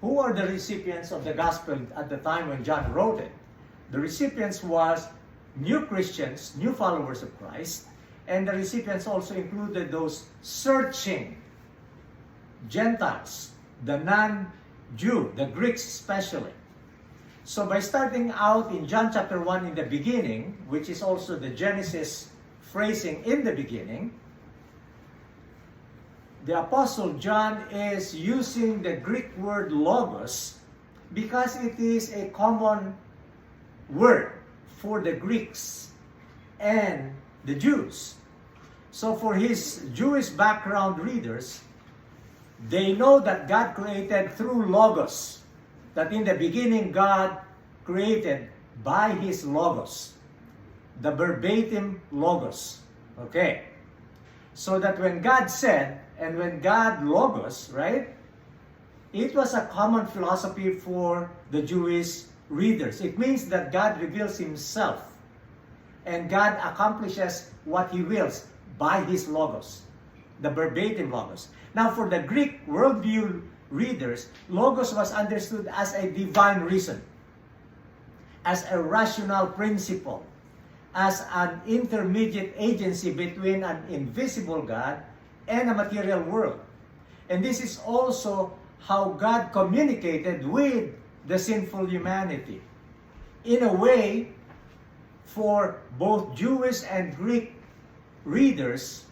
Who are the recipients of the gospel at the time when John wrote it? The recipients was new Christians, new followers of Christ, and the recipients also included those searching Gentiles, the non-Jew, the Greeks especially. So by starting out in John chapter 1 in the beginning, which is also the Genesis phrasing in the beginning, the Apostle John is using the Greek word logos because it is a common word for the Greeks and the Jews. So for his Jewish background readers, they know that God created through logos. That in the beginning God created by his logos. The verbatim logos. Okay. So that when God said, and when God logos, right? It was a common philosophy for the Jewish readers. It means that God reveals himself. And God accomplishes what he wills by his logos. The verbatim logos. Now for the Greek worldview readers, logos was understood as a divine reason, as a rational principle, as an intermediate agency between an invisible God and a material world. And this is also how God communicated with the sinful humanity. In a way, for both Jewish and Greek readers,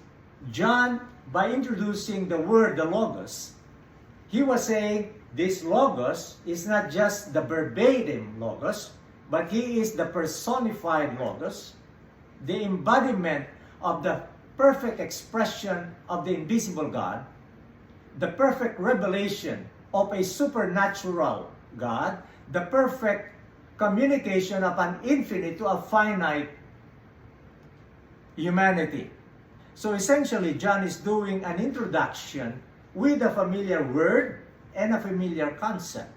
John, by introducing the word, the logos, he was saying this logos is not just the verbatim logos, but he is the personified logos, the embodiment of the perfect expression of the invisible God, the perfect revelation of a supernatural God, the perfect communication of an infinite to a finite humanity. So essentially, John is doing an introduction with a familiar word and a familiar concept,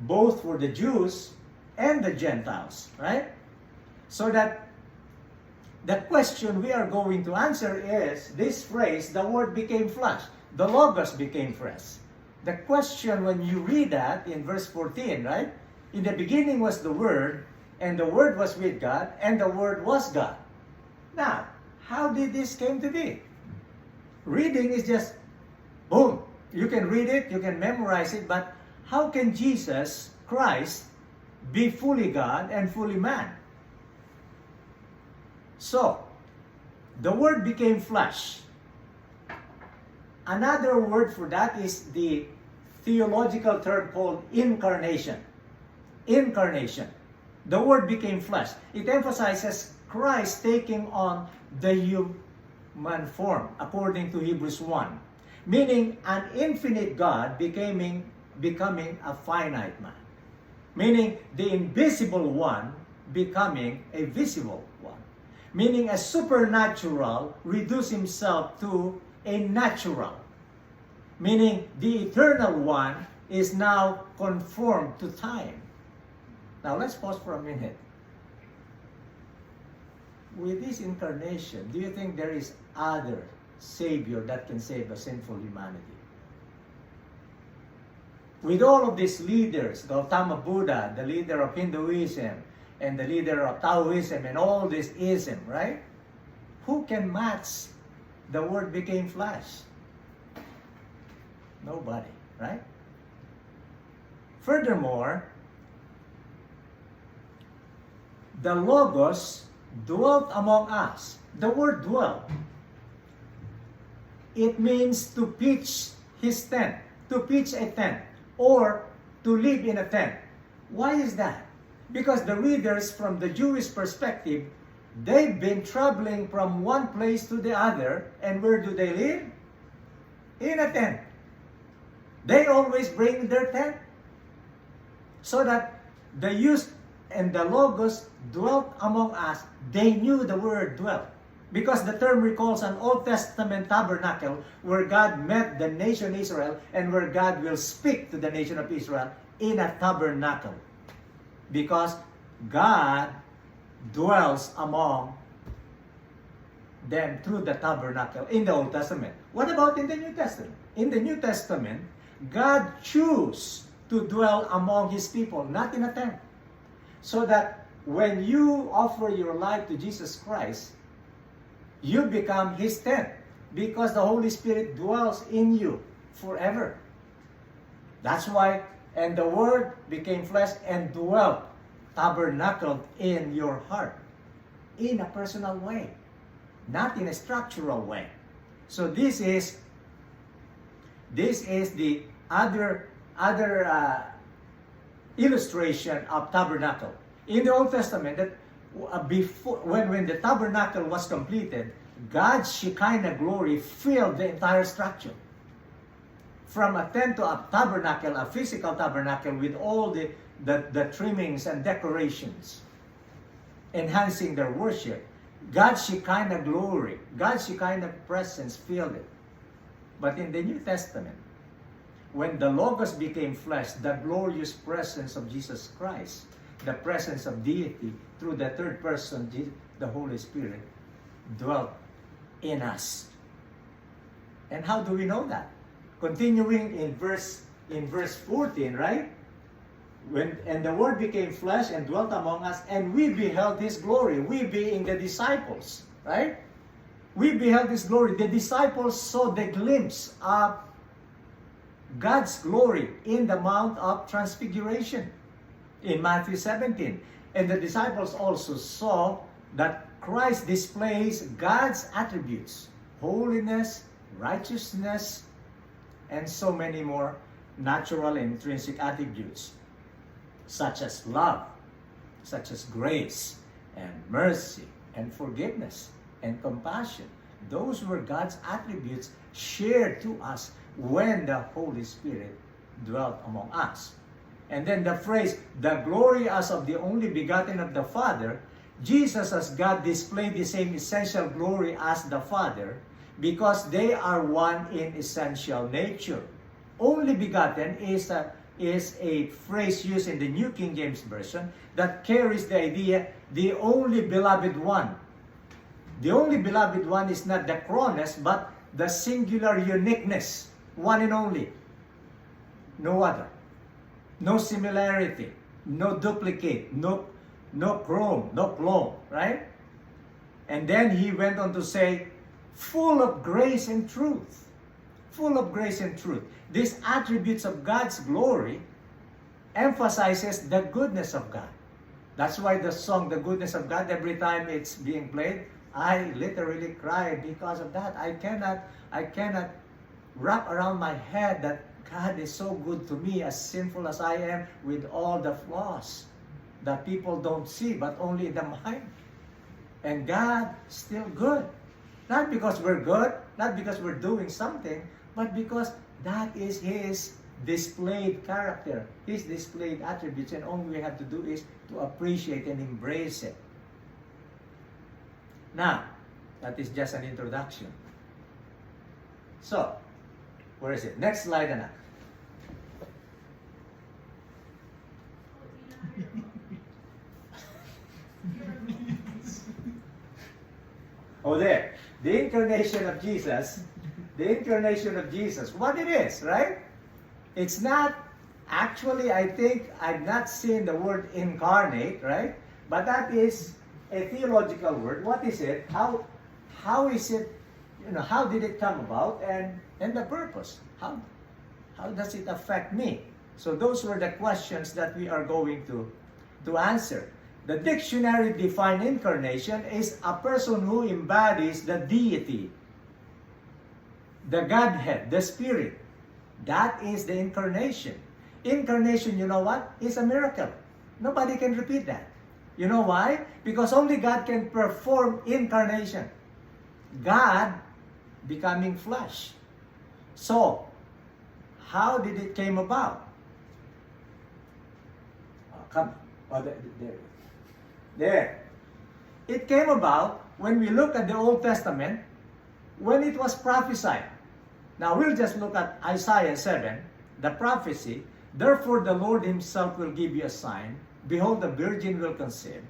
both for the Jews and the Gentiles, right? So that the question we are going to answer is this phrase, the word became flesh, the logos became flesh. The question when you read that in verse 14, right? In the beginning was the Word, and the Word was with God, and the Word was God. Now, how did this came to be? Reading is just, boom. You can read it, you can memorize it, but how can Jesus Christ be fully God and fully man? So, the Word became flesh. Another word for that is the theological term called incarnation. Incarnation. The Word became flesh. It emphasizes Christ taking on the human form, according to Hebrews 1. Meaning, an infinite God becoming a finite man. Meaning, the invisible one becoming a visible one. Meaning, a supernatural reduced himself to a natural. Meaning, the eternal one is now conformed to time. Now, let's pause for a minute. With this incarnation, do you think there is other Savior that can save a sinful humanity? With all of these leaders, Gautama Buddha, the leader of Hinduism, and the leader of Taoism, and all this ism, right? Who can match the Word became flesh? Nobody, right? Furthermore, the Logos dwelt among us. The word dwell, it means to pitch his tent, to pitch a tent, or to live in a tent. Why is that? Because the readers from the Jewish perspective, they've been traveling from one place to the other, and where do they live? In a tent. They always bring their tent. So that the use and the Logos dwelt among us, they knew the word dwelt. Because the term recalls an Old Testament tabernacle where God met the nation Israel and where God will speak to the nation of Israel in a tabernacle. Because God dwells among them through the tabernacle in the Old Testament. What about in the New Testament? In the New Testament, God chose to dwell among His people, not in a tent. So that when you offer your life to Jesus Christ, you become His tent because the Holy Spirit dwells in you forever. That's why, and the Word became flesh and dwelt, tabernacled in your heart, in a personal way, not in a structural way. So this is the other illustration of tabernacle. In the Old Testament, that before when the tabernacle was completed, God's Shekinah glory filled the entire structure. From a tent to a tabernacle, a physical tabernacle with all the trimmings and decorations, enhancing their worship, God's Shekinah glory, God's Shekinah presence filled it. But in the New Testament, when the Logos became flesh, the glorious presence of Jesus Christ, the presence of deity through the third person, the Holy Spirit, dwelt in us. And how do we know that? Continuing in verse 14, right? And the Word became flesh and dwelt among us, and we beheld His glory. We being the disciples, right? We beheld His glory. The disciples saw the glimpse of God's glory in the Mount of Transfiguration in Matthew 17. And the disciples also saw that Christ displays God's attributes, holiness, righteousness, and so many more natural and intrinsic attributes, such as love, such as grace, and mercy, and forgiveness, and compassion. Those were God's attributes shared to us when the Holy Spirit dwelt among us. And then the phrase, the glory as of the only begotten of the Father, Jesus as God displayed the same essential glory as the Father because they are one in essential nature. Only begotten is a phrase used in the New King James Version that carries the idea, the only beloved one. The only beloved one is not the chronos, but the singular uniqueness, one and only. No other. No similarity, no duplicate, no clone, right? And then he went on to say, full of grace and truth. Full of grace and truth. These attributes of God's glory emphasizes the goodness of God. That's why the song, The Goodness of God, every time it's being played, I literally cry because of that. I cannot wrap around my head that God is so good to me, as sinful as I am, with all the flaws that people don't see, but only in the mind. And God still good. Not because we're good, not because we're doing something, but because that is His displayed character, His displayed attributes, and all we have to do is to appreciate and embrace it. Now, that is just an introduction. So, where is it? Next slide, anak. Oh, there. The incarnation of Jesus. The incarnation of Jesus. What it is, right? It's not, actually, I think, I've not seen the word incarnate, right? But that is a theological word. What is it? How is it, how did it come about? And the purpose. How does it affect me? So those were the questions that we are going to answer. The dictionary defined incarnation is a person who embodies the deity, the Godhead, the Spirit. That is the incarnation. Incarnation, you know what? Is a miracle. Nobody can repeat that. You know why? Because only God can perform incarnation. God becoming flesh. So, how did it came about? There. It came about when we look at the Old Testament, when it was prophesied. Now we'll just look at Isaiah 7, the prophecy. Therefore the Lord Himself will give you a sign. Behold, the virgin will conceive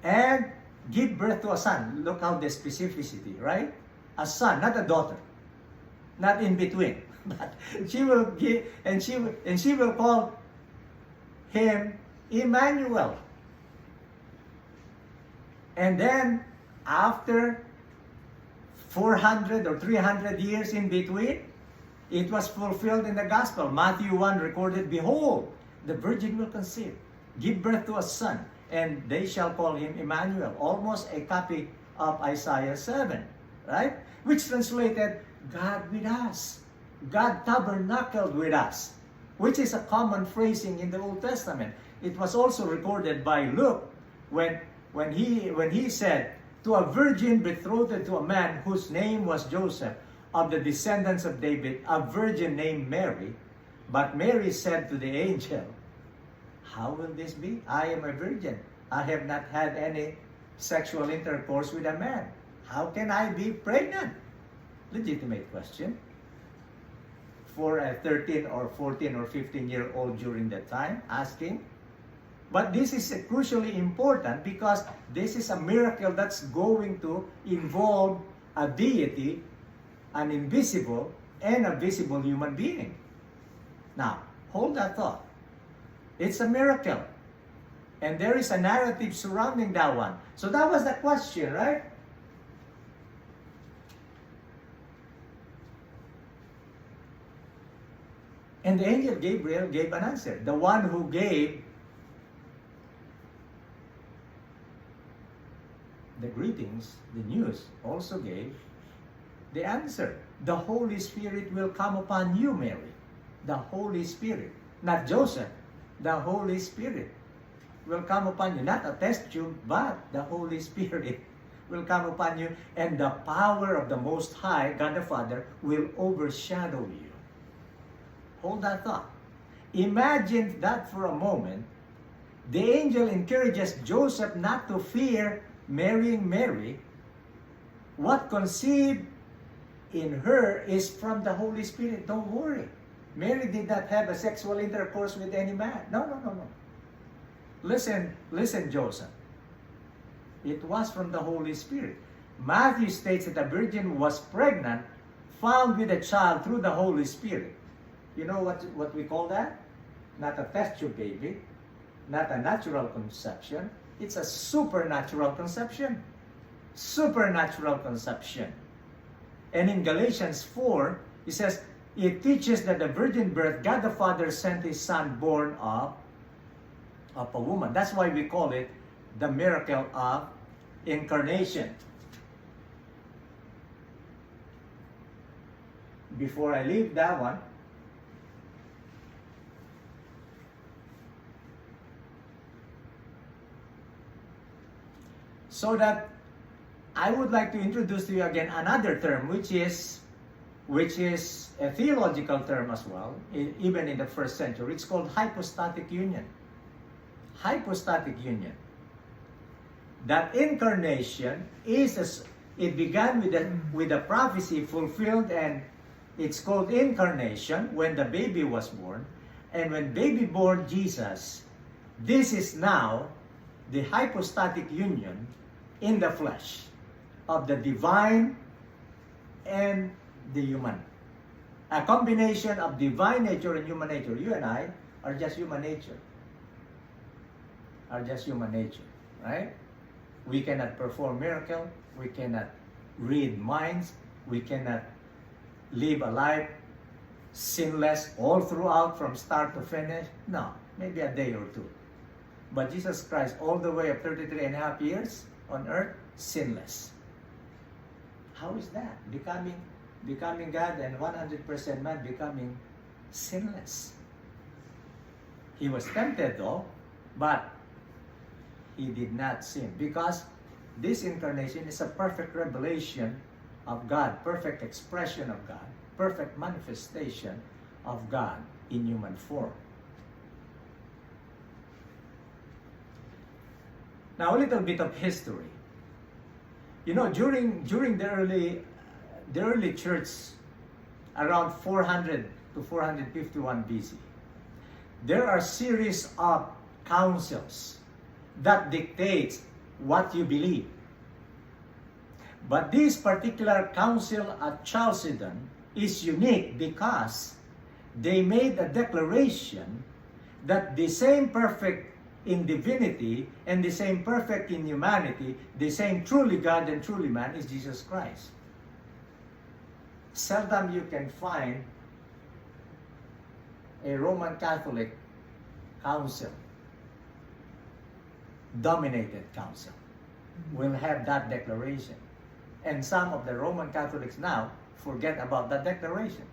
and give birth to a son. Look how the specificity, right? A son, not a daughter. Not in between. But she will give, and she will call him Emmanuel. And then after 400 or 300 years in between, it was fulfilled in the gospel. Matthew 1 recorded, "Behold, the virgin will conceive, give birth to a son, and they shall call him Emmanuel." Almost a copy of Isaiah 7, right? Which translated, God with us. God tabernacled with us, which is a common phrasing in the Old Testament. It was also recorded by Luke when he said, "To a virgin betrothed to a man whose name was Joseph, of the descendants of David, a virgin named Mary." But Mary said to the angel, "How will this be? I am a virgin. I have not had any sexual intercourse with a man. How can I be pregnant?" Legitimate question for a 13 or 14 or 15-year-old during that time asking. But this is crucially important because this is a miracle that's going to involve a deity, an invisible and a visible human being. Now, hold that thought. It's a miracle. And there is a narrative surrounding that one. So that was the question, right? And the angel Gabriel gave an answer. The one who gave the greetings, the news, also gave the answer. The Holy Spirit will come upon you, Mary. The Holy Spirit. Not Joseph. The Holy Spirit will come upon you. Not a test tube, but the Holy Spirit will come upon you. And the power of the Most High, God the Father, will overshadow you. Hold that thought. Imagine that for a moment. The angel encourages Joseph not to fear marrying Mary. What conceived in her is from the Holy Spirit. Don't worry. Mary did not have a sexual intercourse with any man. No. Listen, Joseph. It was from the Holy Spirit. Matthew states that the virgin was pregnant, found with a child through the Holy Spirit. You know what we call that? Not a test tube baby, not a natural conception. It's a supernatural conception. Supernatural conception. And in Galatians 4, it says, it teaches that the virgin birth, God the Father sent His Son born of a woman. That's why we call it the miracle of incarnation. Before I leave that one, so that I would like to introduce to you again another term, which is a theological term as well, even in the first century. It's called hypostatic union. Hypostatic union. That incarnation it began with a prophecy fulfilled, and it's called incarnation when the baby was born. And when baby born Jesus, this is now the hypostatic union in the flesh of the divine and the human. A combination of divine nature and human nature. You and I are just human nature. Right? We cannot perform miracle. We cannot read minds. We cannot live a life sinless all throughout from start to finish. No, maybe a day or two. But Jesus Christ, all the way of 33 and a half years on earth, sinless. How is that? Becoming God and 100% man, becoming sinless. He was tempted though, but he did not sin, because this incarnation is a perfect revelation of God, perfect expression of God, perfect manifestation of God in human form. Now, a little bit of history. You know, during the early church, around 400 to 451 BC, there are series of councils that dictates what you believe. But this particular council at Chalcedon is unique because they made a declaration that the same perfect in divinity and the same perfect in humanity, the same truly God and truly man is Jesus Christ. Seldom you can find a Roman Catholic council, dominated council, will have that declaration. And some of the Roman Catholics now forget about that declaration.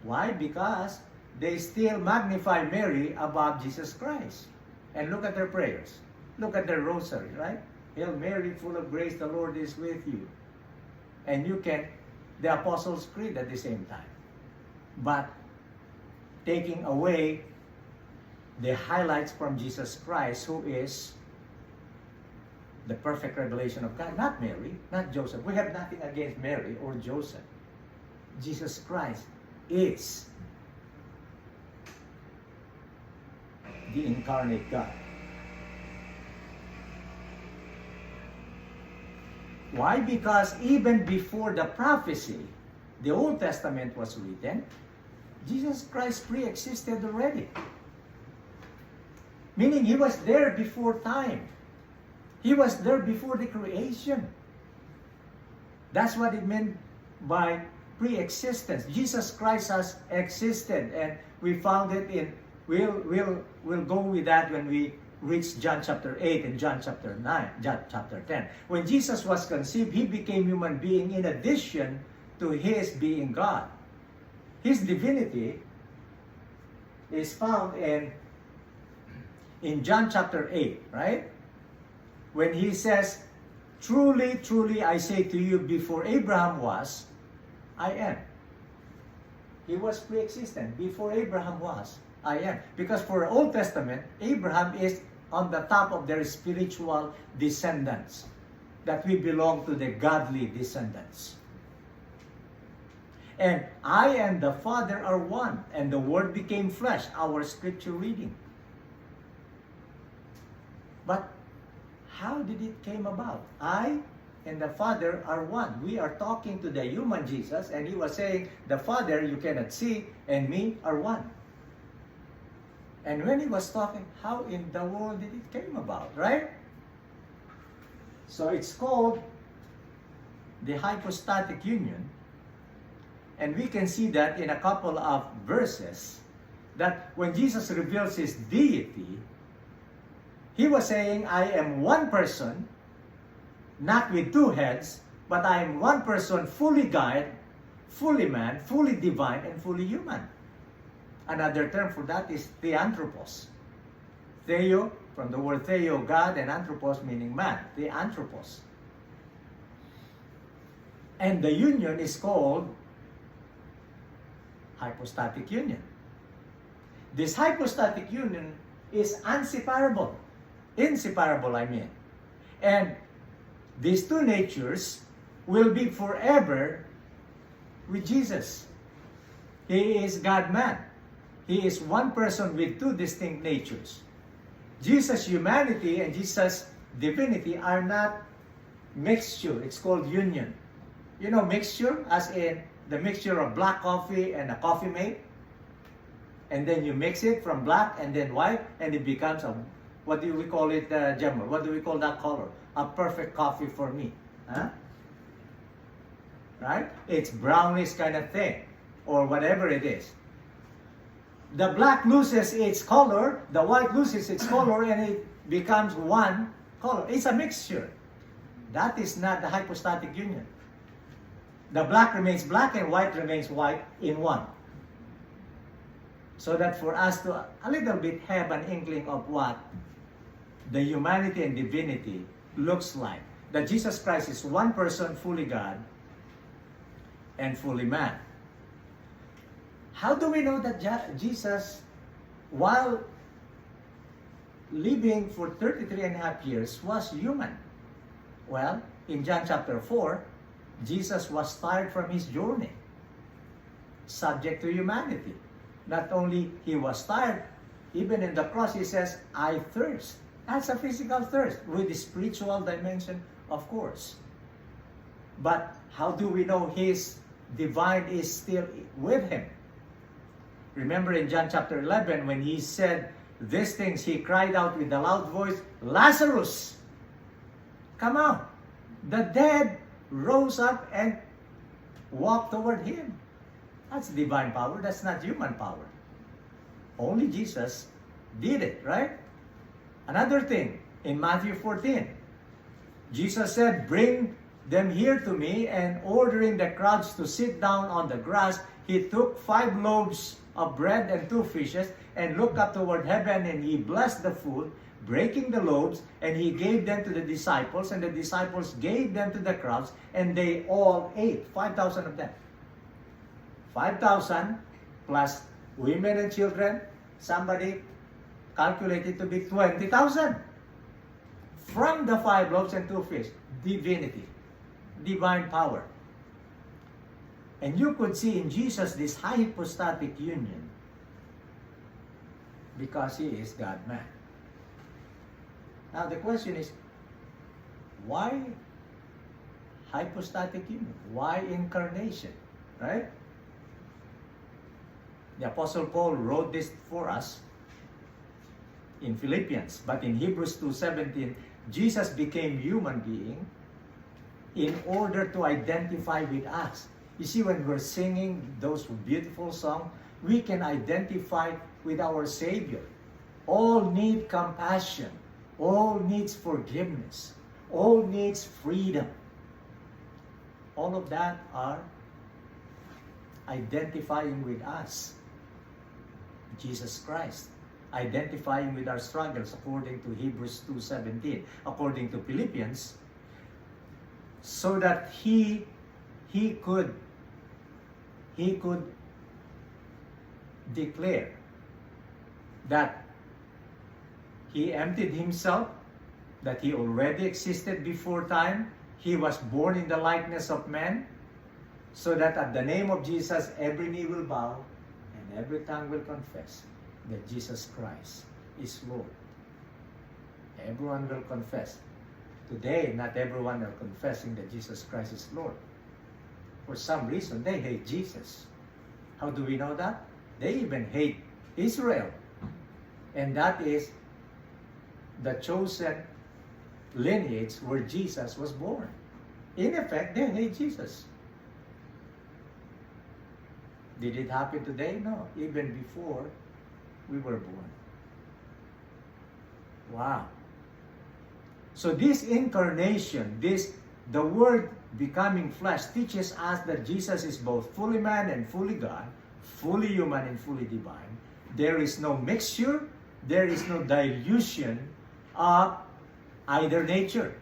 Why? Because they still magnify Mary above Jesus Christ. And look at their prayers. Look at their rosary, right? Hail Mary, full of grace, the Lord is with you. And you can, the Apostles' Creed at the same time. But taking away the highlights from Jesus Christ, who is the perfect revelation of God. Not Mary, not Joseph. We have nothing against Mary or Joseph. Jesus Christ is the incarnate God. Why? Because even before the prophecy, the Old Testament was written, Jesus Christ pre-existed already. Meaning He was there before time. He was there before the creation. That's what it meant by pre-existence. Jesus Christ has existed, and we found it in, we'll go with that when we reach John chapter 8 and John chapter 9, John chapter 10. When Jesus was conceived, He became human being in addition to His being God. His divinity is found in John chapter 8, right? When He says, truly, truly, I say to you, before Abraham was, I am. He was pre-existent. Before Abraham was, I am. Because for the Old Testament, Abraham is on the top of their spiritual descendants. That we belong to the godly descendants. And I and the Father are one. And the Word became flesh, our scripture reading. But how did it came about? I and the Father are one. We are talking to the human Jesus, and He was saying, the Father you cannot see, and me are one. And when He was talking, how in the world did it came about, right? So it's called the hypostatic union. And we can see that in a couple of verses, that when Jesus reveals His deity, He was saying, I am one person, not with two heads, but I am one person, fully God, fully man, fully divine, and fully human. Another term for that is theanthropos. Theo, from the word theo, God, and anthropos meaning man, theanthropos. And the union is called hypostatic union. This hypostatic union is inseparable. Inseparable, I mean. And these two natures will be forever with Jesus. He is God-man. He is one person with two distinct natures. Jesus' humanity and Jesus' divinity are not mixture. It's called union. You know mixture, as in the mixture of black coffee and a coffee mate? And then you mix it from black and then white, and it becomes a, what do we call it, Gemma? What do we call that color? A perfect coffee for me. Huh? Right? It's brownish kind of thing, or whatever it is. The black loses its color, the white loses its color, and it becomes one color. It's a mixture. That is not the hypostatic union. The black remains black and white remains white in one. So that for us to a little bit have an inkling of what the humanity and divinity looks like. That Jesus Christ is one person, fully God and fully man. How do we know that Jesus, while living for 33 and a half years, was human? Well, in John chapter 4, Jesus was tired from His journey, subject to humanity. Not only He was tired, even in the cross He says, I thirst. That's a physical thirst, with the spiritual dimension, of course. But how do we know His divine is still with him. Remember in John chapter 11, when he said these things, he cried out with a loud voice, Lazarus, come out. The dead rose up and walked toward him. That's divine power. That's not human power. Only Jesus did it, right? Another thing, in Matthew 14, Jesus said, bring them here to me, and ordering the crowds to sit down on the grass, he took 5 loaves of bread and 2 fishes, and looked up toward heaven, and he blessed the food, breaking the loaves, and he gave them to the disciples, and the disciples gave them to the crowds, and they all ate, 5,000 of them. 5,000 plus women and children, somebody calculated to be 20,000. From the 5 loaves and 2 fish, divinity, divine power. And you could see in Jesus this hypostatic union because he is God-man. Now the question is, why hypostatic union? Why incarnation? Right? The Apostle Paul wrote this for us in Philippians, but in Hebrews 2:17, Jesus became human being in order to identify with us. You see, when we're singing those beautiful songs, we can identify with our Savior. All need compassion. All needs forgiveness. All needs freedom. All of that are identifying with us. Jesus Christ. Identifying with our struggles according to Hebrews 2:17. According to Philippians, so that he could declare that he emptied himself, that he already existed before time, he was born in the likeness of man, so that at the name of Jesus every knee will bow and every tongue will confess that Jesus Christ is Lord. Everyone will confess. Today, not everyone are confessing that Jesus Christ is Lord. For some reason, they hate Jesus. How do we know that? They even hate Israel. And that is the chosen lineage where Jesus was born. In effect, they hate Jesus. Did it happen today? No. Even before we were born. Wow. So this incarnation, the Word becoming flesh, teaches us that Jesus is both fully man and fully God, fully human and fully divine. There is no mixture, there is no dilution of either nature.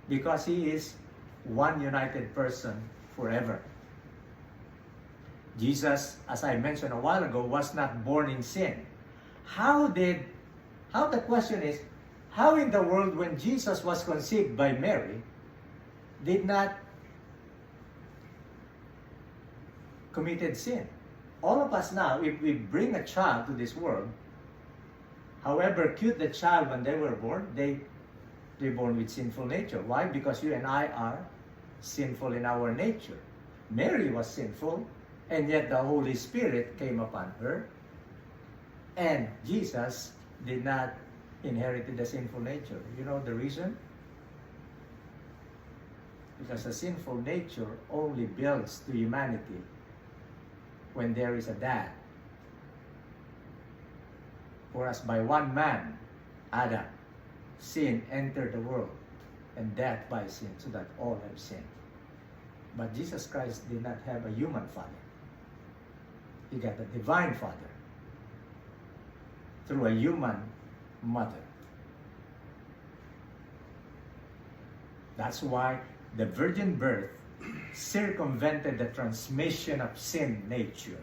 Because he is one united person forever. Jesus, as I mentioned a while ago, was not born in sin. The question is, how in the world when Jesus was conceived by Mary did not committed sin? All of us now, if we bring a child to this world, however cute the child when they were born, they're born with sinful nature. Why? Because you and I are sinful in our nature. Mary was sinful, and yet the Holy Spirit came upon her, and Jesus did not inherit the sinful nature. You know the reason? Because the sinful nature only builds to humanity when there is a dad. Whereas by one man, Adam, sin entered the world, and death by sin, so that all have sinned. But Jesus Christ did not have a human father. He got a divine father through a human mother. That's why the virgin birth circumvented the transmission of sin nature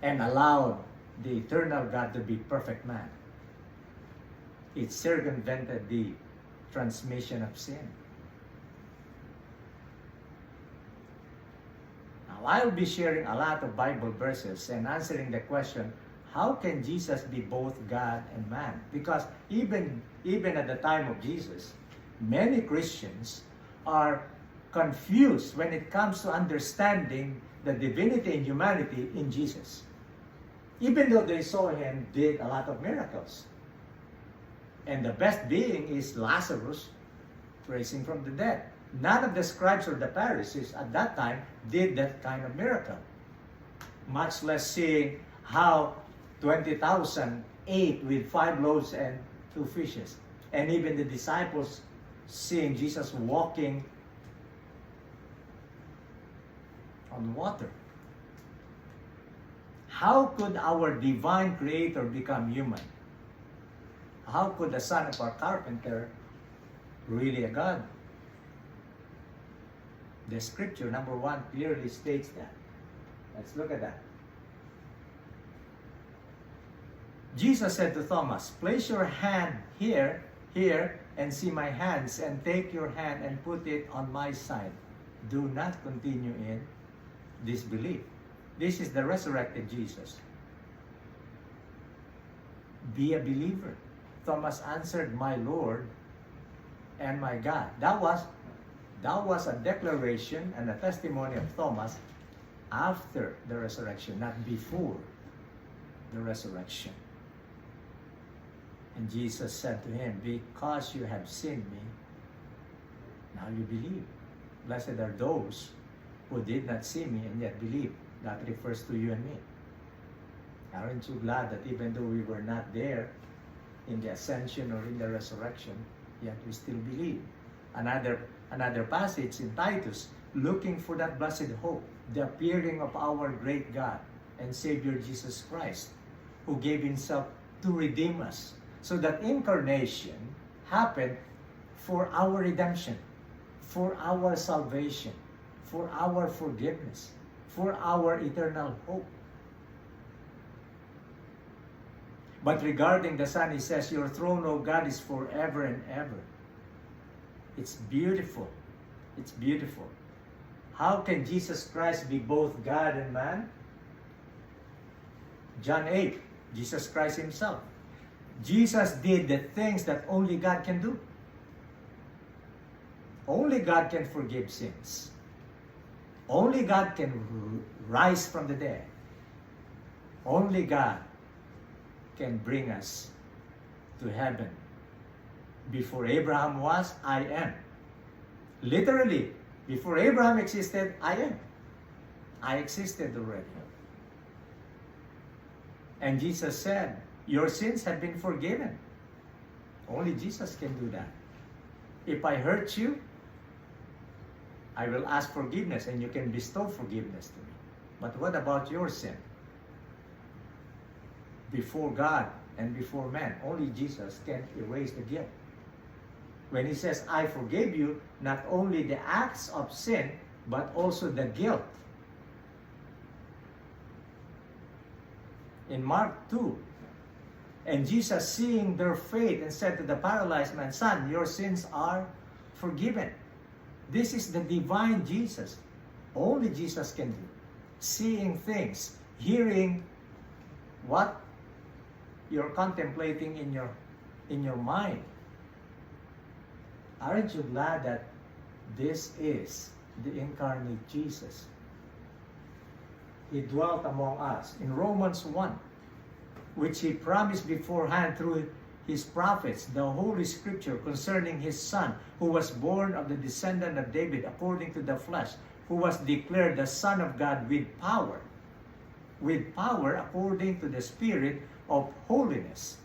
and allowed the eternal God to be perfect man. It circumvented the transmission of sin. Now, I'll be sharing a lot of Bible verses and answering the question, how can Jesus be both God and man? Because even at the time of Jesus, many Christians are confused when it comes to understanding the divinity and humanity in Jesus. Even though they saw him did a lot of miracles. And the best being is Lazarus, raising from the dead. None of the scribes or the Pharisees at that time did that kind of miracle. Much less seeing how 20,000 ate with 5 loaves and 2 fishes. And even the disciples seeing Jesus walking on water. How could our divine creator become human? How could the son of our carpenter really a God? The scripture, number 1, clearly states that. Let's look at that. Jesus said to Thomas, place your hand here, and see my hands, and take your hand and put it on my side. Do not continue in disbelief. This is the resurrected Jesus. Be a believer. Thomas answered, my Lord and my God. That was a declaration and a testimony of Thomas after the resurrection, not before the resurrection. And Jesus said to him, because you have seen me, now you believe. Blessed are those who did not see me and yet believe. That refers to you and me. Aren't you glad that even though we were not there in the ascension or in the resurrection, yet we still believe? Another passage in Titus, looking for that blessed hope, the appearing of our great God and Savior Jesus Christ, who gave himself to redeem us. So that incarnation happened for our redemption, for our salvation, for our forgiveness, for our eternal hope. But regarding the Son, he says, your throne, O God, is forever and ever. It's beautiful. It's beautiful. How can Jesus Christ be both God and man? John 8, Jesus Christ himself. Jesus did the things that only God can do. Only God can forgive sins. Only God can rise from the dead. Only God can bring us to heaven. Before Abraham was, I am. Literally, before Abraham existed, I am. I existed already. And Jesus said, your sins have been forgiven. Only Jesus can do that. If I hurt you, I will ask forgiveness and you can bestow forgiveness to me. But what about your sin? Before God and before man, only Jesus can erase the guilt. When he says, I forgave you, not only the acts of sin, but also the guilt. In Mark 2, and Jesus, seeing their faith, and said to the paralyzed man, son, your sins are forgiven. This is the divine Jesus. Only Jesus can do. Seeing things, hearing what you're contemplating in your mind. Aren't you glad that this is the incarnate Jesus? He dwelt among us. In Romans 1, which he promised beforehand through his prophets, the Holy Scripture concerning his Son, who was born of the descendant of David according to the flesh, who was declared the Son of God with power according to the Spirit of holiness.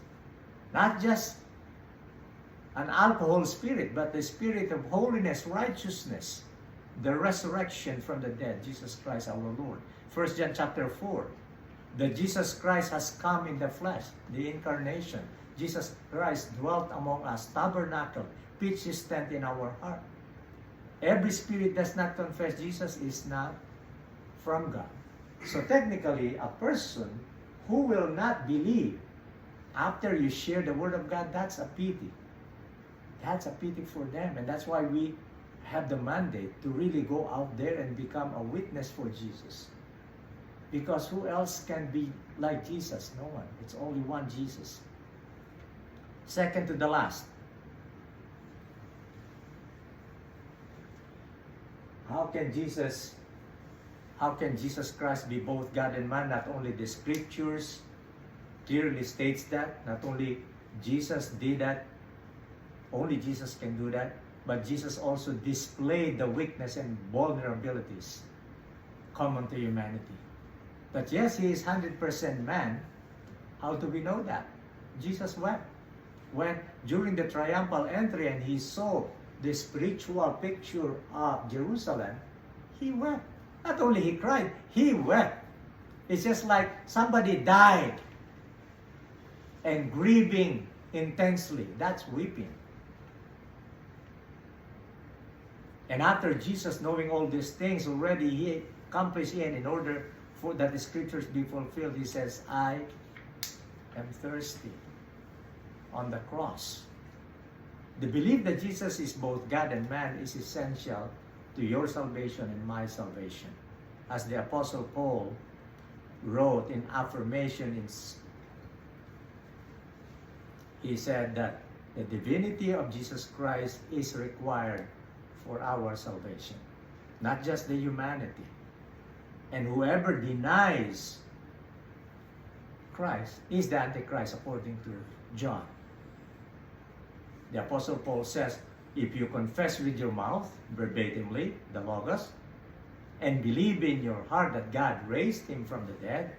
Not just an alcohol spirit, but the Spirit of holiness, righteousness, the resurrection from the dead, Jesus Christ our Lord. 1 John chapter 4, that Jesus Christ has come in the flesh, the incarnation. Jesus Christ dwelt among us, tabernacle, pitched his tent in our heart. Every spirit does not confess Jesus is not from God. So technically, a person who will not believe after you share the word of God, that's a pity. That's a pity for them. And that's why we have the mandate to really go out there and become a witness for Jesus. Because who else can be like Jesus? No one. It's only one Jesus. Second to the last. How can Jesus Christ be both God and man? Not only the scriptures clearly states that, not only Jesus did that, only Jesus can do that, but Jesus also displayed the weakness and vulnerabilities common to humanity. But yes, he is 100% man. How do we know that? Jesus wept. When during the triumphal entry and he saw the spiritual picture of Jerusalem, he wept. Not only he cried, he wept. It's just like somebody died and grieving intensely. That's weeping. And after Jesus knowing all these things already, he accomplished it in order for that the scriptures be fulfilled. He says, I am thirsty on the cross. The belief that Jesus is both God and man is essential to your salvation and my salvation. As the Apostle Paul wrote in affirmation, he said that the divinity of Jesus Christ is required for our salvation, not just the humanity. And whoever denies Christ is the Antichrist, according to John. The Apostle Paul says, if you confess with your mouth, verbatimly, the Logos, and believe in your heart that God raised him from the dead,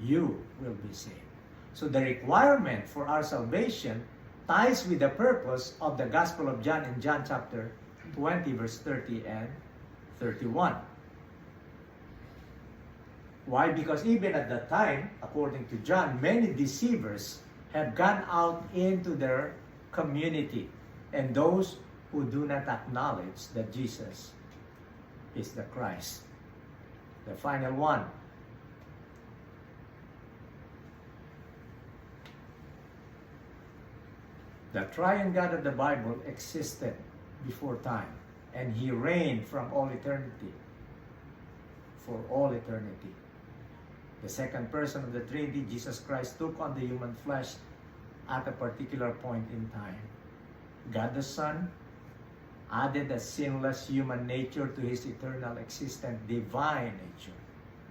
you will be saved. So the requirement for our salvation ties with the purpose of the Gospel of John in John chapter 20, verse 30 and 31. Why? Because even at that time, according to John, many deceivers have gone out into their community, and those who do not acknowledge that Jesus is the Christ. The final one. The triune God of the Bible existed before time, and he reigned from all eternity, for all eternity. The second person of the Trinity, Jesus Christ, took on the human flesh at a particular point in time. God the Son added a sinless human nature to his eternal existent divine nature.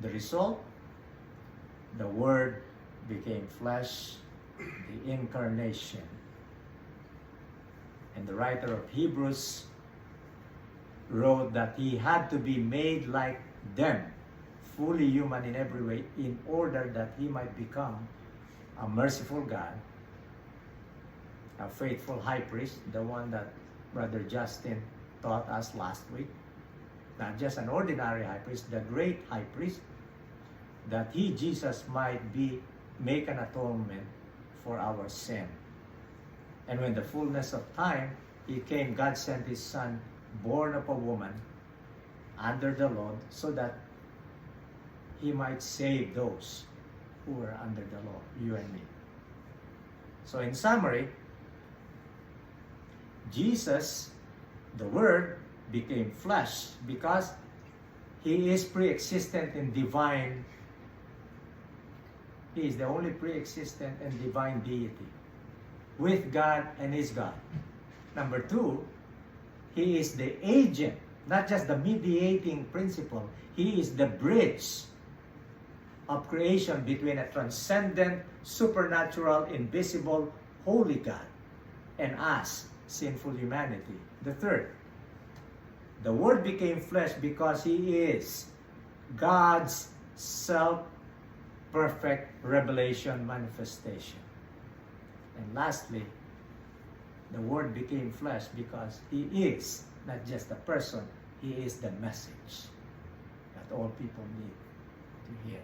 The result? The Word became flesh, the incarnation. And the writer of Hebrews wrote that he had to be made like them, fully human in every way, in order that he might become a merciful God, a faithful high priest, the one that Brother Justin taught us last week. Not just an ordinary high priest, the great high priest, that he, Jesus, might make an atonement for our sin. And when the fullness of time, he came, God sent his Son, born of a woman, under the law, so that he might save those who were under the law, you and me. So in summary, Jesus, the Word, became flesh because he is pre-existent and divine. He is the only pre-existent and divine deity with God and is God. Number two, he is the agent, not just the mediating principle. He is the bridge of creation between a transcendent, supernatural, invisible, holy God and us, sinful humanity. The third, the Word became flesh because he is God's self-perfect revelation manifestation. And lastly, the Word became flesh because he is not just a person, he is the message that all people need to hear.